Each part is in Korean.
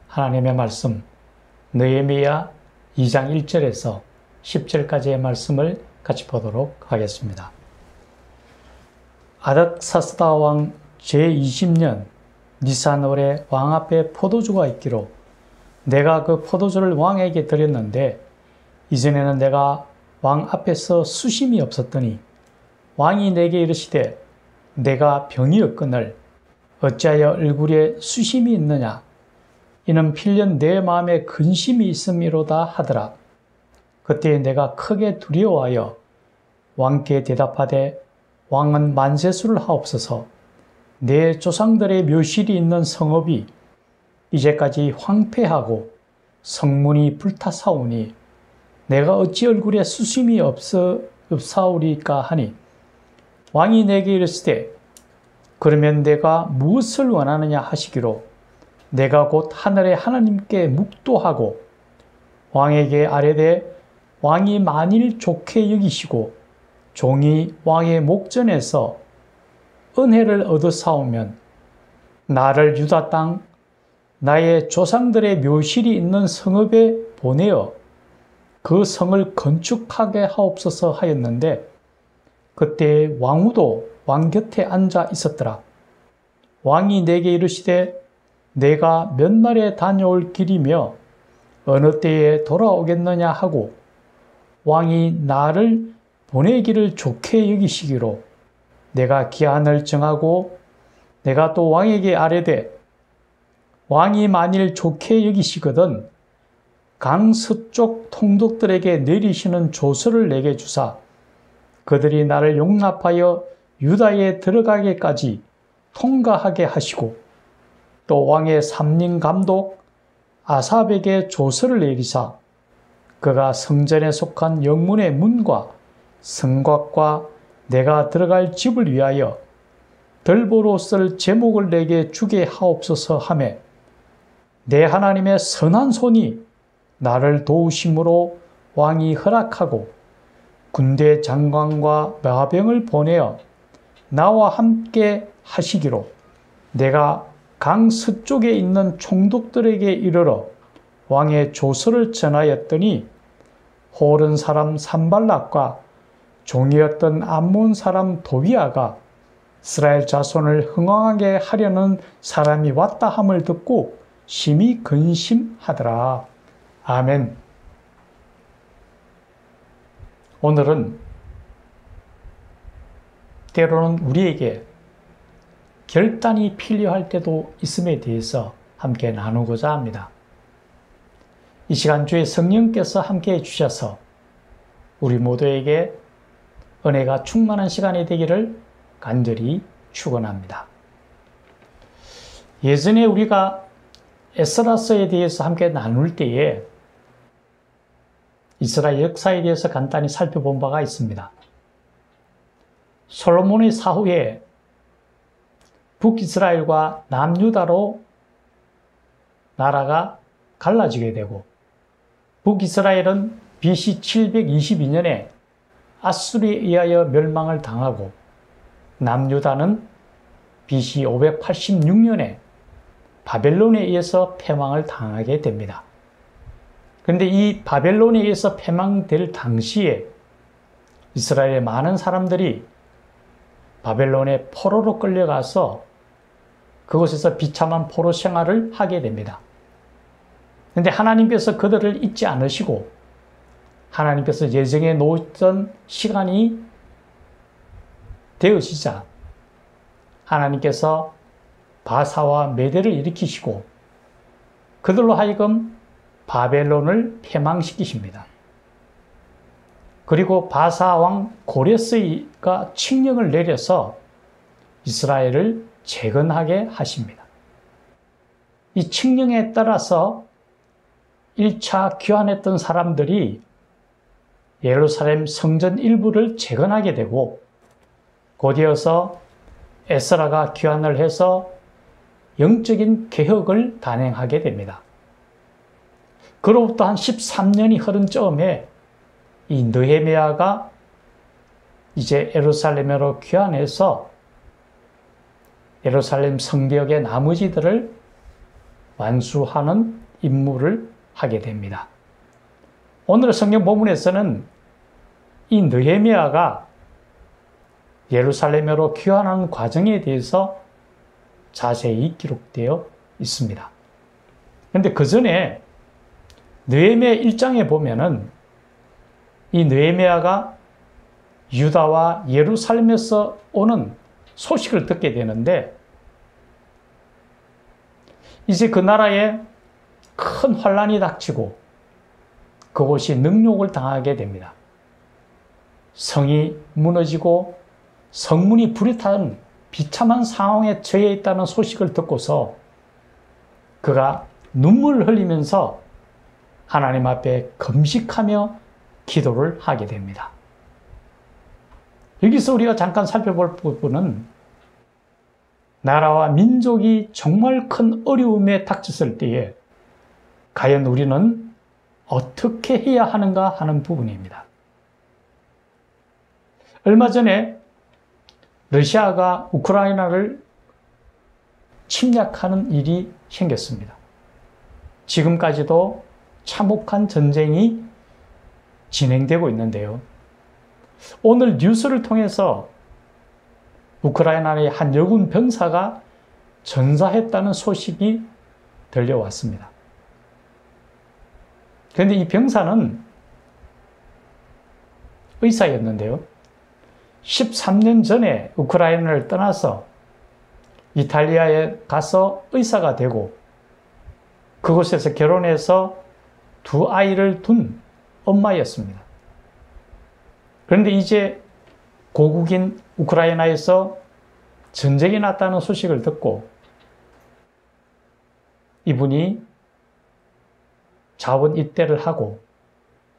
하나님의 말씀 느헤미야 2장 1절에서 10절까지의 말씀을 같이 보도록 하겠습니다. 아닥사스다 왕 제20년 니산월에 왕 앞에 포도주가 있기로 내가 그 포도주를 왕에게 드렸는데 이전에는 내가 왕 앞에서 수심이 없었더니 왕이 내게 이르시되 내가 병이었거늘 어찌하여 얼굴에 수심이 있느냐 이는 필연 내 마음에 근심이 있음이로다 하더라. 그때 내가 크게 두려워하여 왕께 대답하되 왕은 만세수를 하옵소서. 내 조상들의 묘실이 있는 성읍이 이제까지 황폐하고 성문이 불타사오니 내가 어찌 얼굴에 수심이 없사오리까 하니 왕이 내게 이르시되 그러면 내가 무엇을 원하느냐 하시기로 내가 곧 하늘의 하나님께 묵도하고 왕에게 아뢰되 왕이 만일 좋게 여기시고 종이 왕의 목전에서 은혜를 얻어사오면 나를 유다 땅 나의 조상들의 묘실이 있는 성읍에 보내어 그 성을 건축하게 하옵소서 하였는데 그때 왕후도 왕 곁에 앉아 있었더라. 왕이 내게 이르시되 내가 몇 날에 다녀올 길이며 어느 때에 돌아오겠느냐 하고 왕이 나를 보내기를 좋게 여기시기로 내가 기한을 정하고 내가 또 왕에게 아뢰되 왕이 만일 좋게 여기시거든 강 서쪽 통독들에게 내리시는 조서를 내게 주사 그들이 나를 용납하여 유다에 들어가게까지 통과하게 하시고 또 왕의 삼림 감독 아삽에게 조서를 내리사 그가 성전에 속한 영문의 문과 성곽과 내가 들어갈 집을 위하여 들보로 쓸 제목을 내게 주게 하옵소서 하며 내 하나님의 선한 손이 나를 도우심으로 왕이 허락하고 군대 장관과 마병을 보내어 나와 함께 하시기로 내가 강 서쪽에 있는 총독들에게 이르러 왕의 조서를 전하였더니 호른 사람 산발락과 종이었던 암몬 사람 도비아가 이스라엘 자손을 흥왕하게 하려는 사람이 왔다 함을 듣고 심히 근심하더라. 아멘. 오늘은 때로는 우리에게 결단이 필요할 때도 있음에 대해서 함께 나누고자 합니다. 이 시간 주의 성령께서 함께 해주셔서 우리 모두에게 은혜가 충만한 시간이 되기를 간절히 축원합니다. 예전에 우리가 에스라서에 대해서 함께 나눌 때에 이스라엘 역사에 대해서 간단히 살펴본 바가 있습니다. 솔로몬의 사후에 북이스라엘과 남유다로 나라가 갈라지게 되고 북이스라엘은 BC 722년에 아수리에 의하여 멸망을 당하고 남유다는 BC 586년에 바벨론에 의해서 패망을 당하게 됩니다. 그런데 이 바벨론에 의해서 패망될 당시에 이스라엘의 많은 사람들이 바벨론의 포로로 끌려가서 그곳에서 비참한 포로 생활을 하게 됩니다. 그런데 하나님께서 그들을 잊지 않으시고 하나님께서 예정해 놓았던 시간이 되어지자 하나님께서 바사와 메대를 일으키시고 그들로 하여금 바벨론을 패망시키십니다. 그리고 바사 왕 고레스가 칙령을 내려서 이스라엘을 재건하게 하십니다. 이 칙령에 따라서 1차 귀환했던 사람들이 예루살렘 성전 일부를 재건하게 되고 곧이어서 에스라가 귀환을 해서 영적인 개혁을 단행하게 됩니다. 그로부터 한 13년이 흐른 즈음에 이 느헤미야가 이제 예루살렘으로 귀환해서 예루살렘 성벽의 나머지들을 완수하는 임무를 하게 됩니다. 오늘 성경 본문에서는 이 느헤미야가 예루살렘으로 귀환하는 과정에 대해서 자세히 기록되어 있습니다. 그런데 그 전에 느헤미야 1장에 보면은 이 느헤미야가 유다와 예루살렘에서 오는 소식을 듣게 되는데, 이제 그 나라에 큰 환란이 닥치고 그곳이 능욕을 당하게 됩니다. 성이 무너지고 성문이 불에 탄 비참한 상황에 처해 있다는 소식을 듣고서 그가 눈물을 흘리면서 하나님 앞에 금식하며 기도를 하게 됩니다. 여기서 우리가 잠깐 살펴볼 부분은 나라와 민족이 정말 큰 어려움에 닥쳤을 때에 과연 우리는 어떻게 해야 하는가 하는 부분입니다. 얼마 전에 러시아가 우크라이나를 침략하는 일이 생겼습니다. 지금까지도 참혹한 전쟁이 진행되고 있는데요. 오늘 뉴스를 통해서 우크라이나의 한 여군 병사가 전사했다는 소식이 들려왔습니다. 그런데 이 병사는 의사였는데요. 13년 전에 우크라이나를 떠나서 이탈리아에 가서 의사가 되고 그곳에서 결혼해서 두 아이를 둔 엄마였습니다. 그런데 이제 고국인 우크라이나에서 전쟁이 났다는 소식을 듣고 이분이 자원 입대를 하고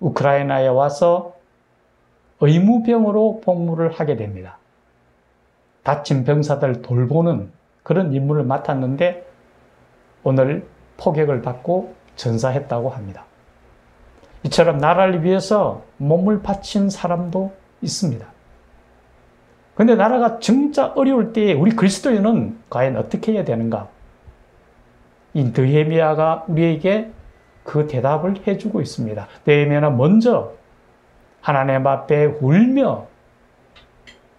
우크라이나에 와서 의무병으로 복무를 하게 됩니다. 다친 병사들 돌보는 그런 임무를 맡았는데 오늘 포격을 받고 전사했다고 합니다. 이처럼 나라를 위해서 몸을 바친 사람도 있습니다. 그런데 나라가 진짜 어려울 때에 우리 그리스도인은 과연 어떻게 해야 되는가? 이 느헤미야가 우리에게 그 대답을 해주고 있습니다. 느헤미야는 먼저 하나님 앞에 울며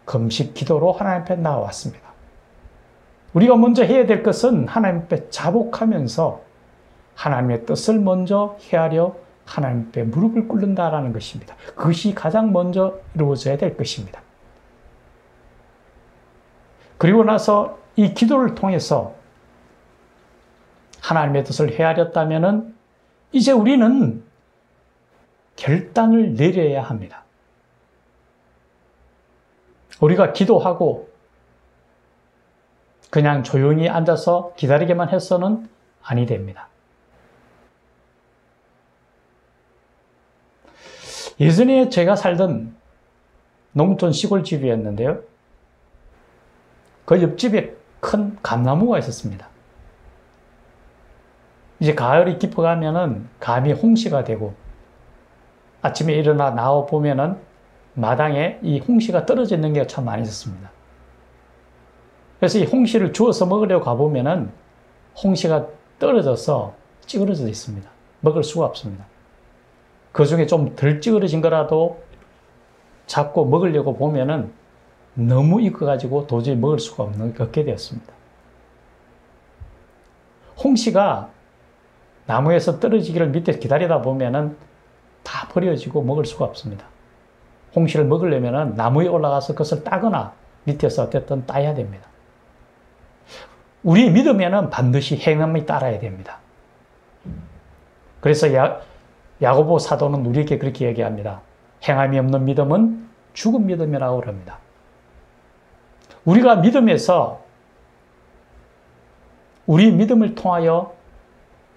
금식 기도로 하나님 앞에 나왔습니다. 우리가 먼저 해야 될 것은 하나님 앞에 자복하면서 하나님의 뜻을 먼저 헤아려 하나님 앞에 무릎을 꿇는다라는 것입니다. 그것이 가장 먼저 이루어져야 될 것입니다. 그리고 나서 이 기도를 통해서 하나님의 뜻을 헤아렸다면은 이제 우리는 결단을 내려야 합니다. 우리가 기도하고 그냥 조용히 앉아서 기다리기만 해서는 아니 됩니다. 예전에 제가 살던 농촌 시골집이었는데요. 그 옆집에 큰 감나무가 있었습니다. 이제 가을이 깊어가면은 감이 홍시가 되고 아침에 일어나 나와 보면은 마당에 이 홍시가 떨어져 있는 게 참 많이 있었습니다. 그래서 이 홍시를 주워서 먹으려고 가보면은 홍시가 떨어져서 찌그러져 있습니다. 먹을 수가 없습니다. 그 중에 좀 덜 찌그러진 거라도 잡고 먹으려고 보면은 너무 익어가지고 도저히 먹을 수가 없게 되었습니다. 홍시가 나무에서 떨어지기를 밑에 기다리다 보면은 다 버려지고 먹을 수가 없습니다. 홍시를 먹으려면은 나무에 올라가서 그것을 따거나 밑에서 어쨌든 따야 됩니다. 우리의 믿음에는 반드시 행함이 따라야 됩니다. 그래서 야고보 사도는 우리에게 그렇게 얘기합니다. 행함이 없는 믿음은 죽은 믿음이라고 그럽니다. 우리가 믿음에서 우리 믿음을 통하여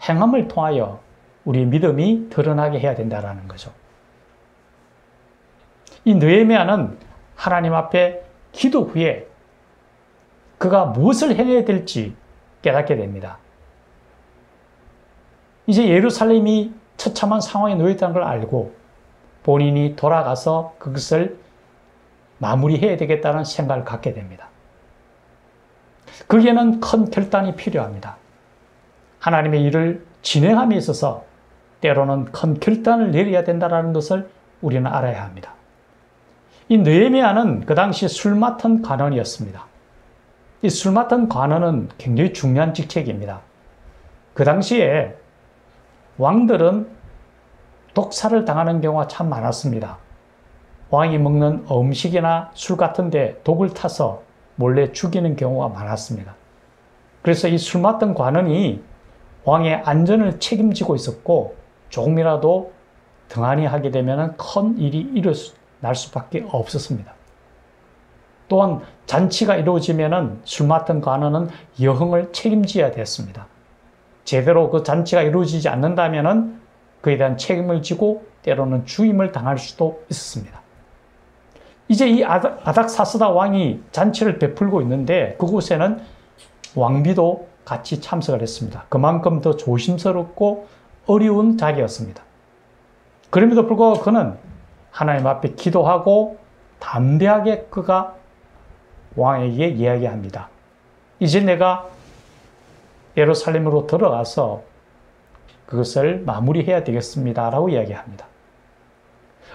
행함을 통하여 우리 믿음이 드러나게 해야 된다는 거죠. 이 느헤미야는 하나님 앞에 기도 후에 그가 무엇을 해야 될지 깨닫게 됩니다. 이제 예루살렘이 처참한 상황에 놓여 있다는 걸 알고 본인이 돌아가서 그것을 마무리해야 되겠다는 생각을 갖게 됩니다. 거기에는 큰 결단이 필요합니다. 하나님의 일을 진행함에 있어서 때로는 큰 결단을 내려야 된다는 것을 우리는 알아야 합니다. 이 느헤미야는 그 당시 술 맡은 관원이었습니다. 이 술 맡은 관원은 굉장히 중요한 직책입니다. 그 당시에 왕들은 독살을 당하는 경우가 참 많았습니다. 왕이 먹는 음식이나 술 같은 데 독을 타서 몰래 죽이는 경우가 많았습니다. 그래서 이 술 맡은 관원이 왕의 안전을 책임지고 있었고 조금이라도 등한히 하게 되면 큰 일이 일어날 수밖에 없었습니다. 또한 잔치가 이루어지면 술 맡은 관원은 여흥을 책임져야 됐습니다. 제대로 그 잔치가 이루어지지 않는다면 그에 대한 책임을 지고 때로는 죽임을 당할 수도 있었습니다. 이제 이 아닥사스다 왕이 잔치를 베풀고 있는데 그곳에는 왕비도 같이 참석을 했습니다. 그만큼 더 조심스럽고 어려운 자리였습니다. 그럼에도 불구하고 그는 하나님 앞에 기도하고 담대하게 그가 왕에게 이야기합니다. 이제 내가 예루살렘으로 들어가서 그것을 마무리해야 되겠습니다. 라고 이야기합니다.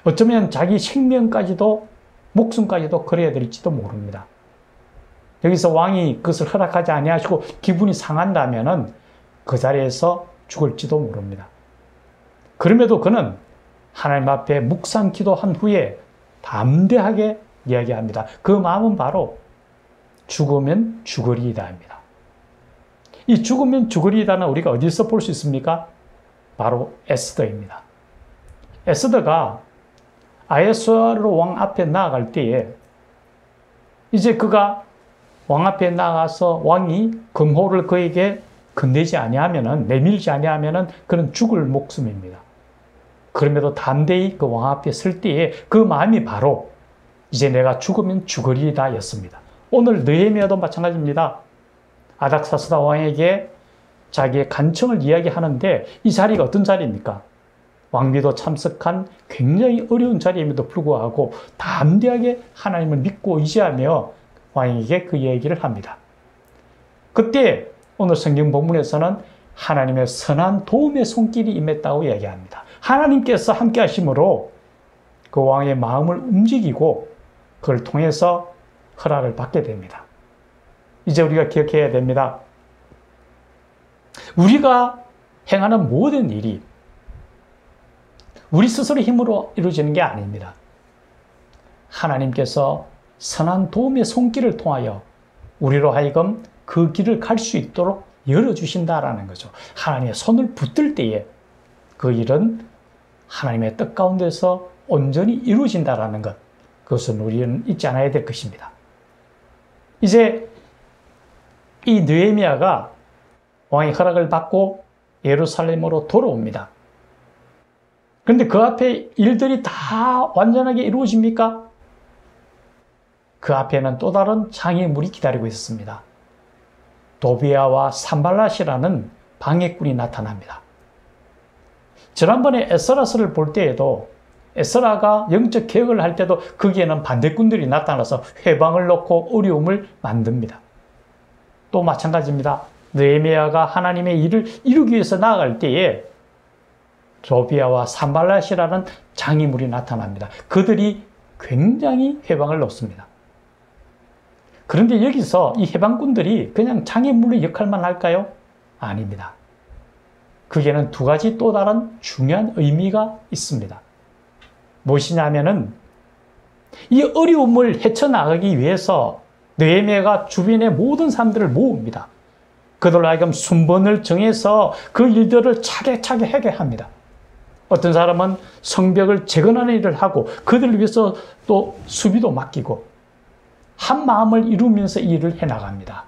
어쩌면 자기 생명까지도 목숨까지도 걸어야 될지도 모릅니다. 여기서 왕이 그것을 허락하지 아니하시고 기분이 상한다면 그 자리에서 죽을지도 모릅니다. 그럼에도 그는 하나님 앞에 묵상 기도한 후에 담대하게 이야기합니다. 그 마음은 바로 죽으면 죽으리이다입니다. 이 죽으면 죽으리이다는 우리가 어디서 볼 수 있습니까? 바로 에스더입니다. 에스더가 아하수에로 왕 앞에 나아갈 때에 이제 그가 왕 앞에 나가서 왕이 금호를 그에게 건네지 아니하면은 내밀지 아니하면은 그는 죽을 목숨입니다. 그럼에도 담대히 그 왕 앞에 설 때에 그 마음이 바로 이제 내가 죽으면 죽으리이다 였습니다. 오늘 느헤미야도 마찬가지입니다. 아닥사스다 왕에게 자기의 간청을 이야기하는데 이 자리가 어떤 자리입니까? 왕비도 참석한 굉장히 어려운 자리임에도 불구하고 담대하게 하나님을 믿고 의지하며 왕에게 그 얘기를 합니다. 그때 오늘 성경 본문에서는 하나님의 선한 도움의 손길이 임했다고 이야기합니다. 하나님께서 함께 하심으로 그 왕의 마음을 움직이고 그걸 통해서 허락을 받게 됩니다. 이제 우리가 기억해야 됩니다. 우리가 행하는 모든 일이 우리 스스로의 힘으로 이루어지는 게 아닙니다. 하나님께서 선한 도움의 손길을 통하여 우리로 하여금 그 길을 갈 수 있도록 열어주신다라는 거죠. 하나님의 손을 붙들 때에 그 일은 하나님의 뜻 가운데서 온전히 이루어진다라는 것, 그것은 우리는 잊지 않아야 될 것입니다. 이제 이 느헤미야가 왕의 허락을 받고 예루살렘으로 돌아옵니다. 그런데 그 앞에 일들이 다 완전하게 이루어집니까? 그 앞에는 또 다른 장애물이 기다리고 있었습니다. 도비아와 산발랏이라는 방해꾼이 나타납니다. 지난번에 에스라서를 볼 때에도 에스라가 영적 개혁을 할 때도 거기에는 반대꾼들이 나타나서 회방을 놓고 어려움을 만듭니다. 또 마찬가지입니다. 느헤미야가 하나님의 일을 이루기 위해서 나아갈 때에 도비아와 산발랏이라는 장애물이 나타납니다. 그들이 굉장히 회방을 놓습니다. 그런데 여기서 이 해방꾼들이 그냥 장애물의 역할만 할까요? 아닙니다. 그게는 두 가지 또 다른 중요한 의미가 있습니다. 무엇이냐면은 이 어려움을 헤쳐나가기 위해서 느헤미야가 주변의 모든 사람들을 모읍니다. 그들로 하여금 순번을 정해서 그 일들을 차례차례 하게 합니다. 어떤 사람은 성벽을 재건하는 일을 하고 그들을 위해서 또 수비도 맡기고 한 마음을 이루면서 이 일을 해나갑니다.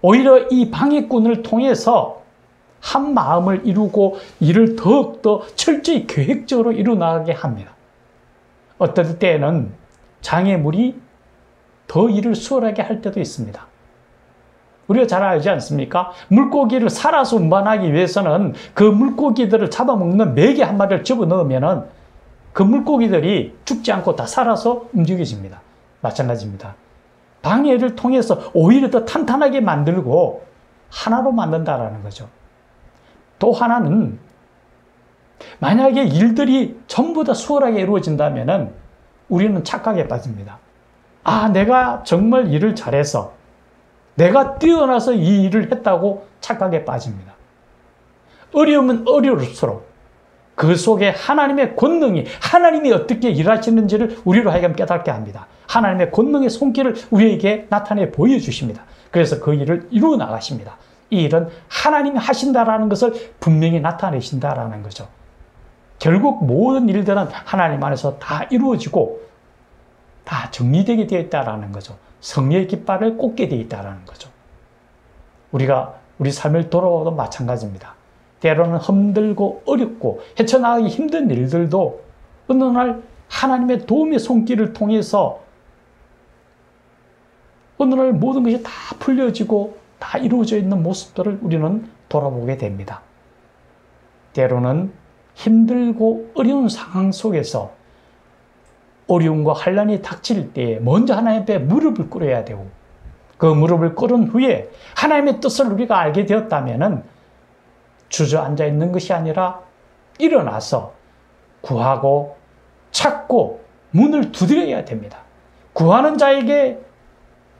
오히려 이 방해꾼을 통해서 한 마음을 이루고 일을 더욱더 철저히 계획적으로 이루어나가게 합니다. 어떨 때에는 장애물이 더 일을 수월하게 할 때도 있습니다. 우리가 잘 알지 않습니까? 물고기를 살아서 운반하기 위해서는 그 물고기들을 잡아먹는 메기 한 마리를 집어넣으면 그 물고기들이 죽지 않고 다 살아서 움직여집니다. 마찬가지입니다. 방해를 통해서 오히려 더 탄탄하게 만들고 하나로 만든다라는 거죠. 또 하나는 만약에 일들이 전부 다 수월하게 이루어진다면 우리는 착각에 빠집니다. 아, 내가 정말 일을 잘해서 내가 뛰어나서 이 일을 했다고 착각에 빠집니다. 어려우면 어려울수록 그 속에 하나님의 권능이, 하나님이 어떻게 일하시는지를 우리로 하여금 깨닫게 합니다. 하나님의 권능의 손길을 우리에게 나타내 보여주십니다. 그래서 그 일을 이루어 나가십니다. 이 일은 하나님이 하신다라는 것을 분명히 나타내신다라는 거죠. 결국 모든 일들은 하나님 안에서 다 이루어지고 다 정리되게 되어 있다라는 거죠. 성리의 깃발을 꽂게 되어 있다라는 거죠. 우리가 우리 삶을 돌아봐도 마찬가지입니다. 때로는 힘들고 어렵고 헤쳐나가기 힘든 일들도 어느 날 하나님의 도움의 손길을 통해서 어느 날 모든 것이 다 풀려지고 다 이루어져 있는 모습들을 우리는 돌아보게 됩니다. 때로는 힘들고 어려운 상황 속에서 어려움과 환난이 닥칠 때 먼저 하나님 앞에 무릎을 꿇어야 되고 그 무릎을 꿇은 후에 하나님의 뜻을 우리가 알게 되었다면 주저앉아 있는 것이 아니라 일어나서 구하고 찾고 문을 두드려야 됩니다. 구하는 자에게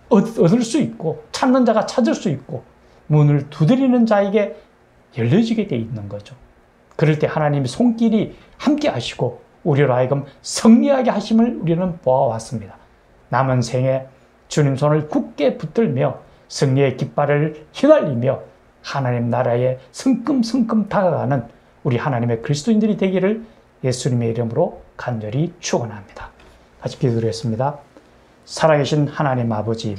얻을 수 있고 찾는 자가 찾을 수 있고 문을 두드리는 자에게 열려지게 되어 있는 거죠. 그럴 때 하나님의 손길이 함께 하시고 우리로 하여금 승리하게 하심을 우리는 보아왔습니다. 남은 생에 주님 손을 굳게 붙들며 승리의 깃발을 휘날리며 하나님 나라에 성큼성큼 다가가는 우리 하나님의 그리스도인들이 되기를 예수님의 이름으로 간절히 축원합니다. 같이 기도드리겠습니다. 살아계신 하나님 아버지,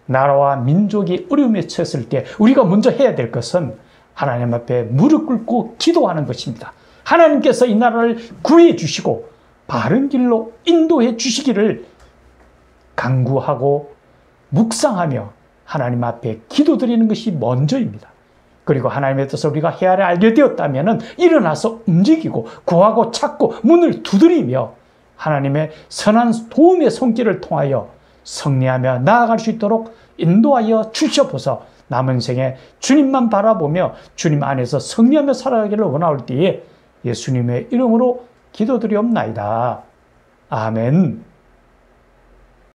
나라와 민족이 어려움에 처했을 때 우리가 먼저 해야 될 것은 하나님 앞에 무릎 꿇고 기도하는 것입니다. 하나님께서 이 나라를 구해 주시고 바른 길로 인도해 주시기를 간구하고 묵상하며 하나님 앞에 기도드리는 것이 먼저입니다. 그리고 하나님의 뜻을 우리가 헤아려 알게 되었다면 일어나서 움직이고 구하고 찾고 문을 두드리며 하나님의 선한 도움의 손길을 통하여 승리하며 나아갈 수 있도록 인도하여 주시옵소서. 남은 생에 주님만 바라보며 주님 안에서 승리하며 살아가기를 원할 때에 예수님의 이름으로 기도드리옵나이다. 아멘.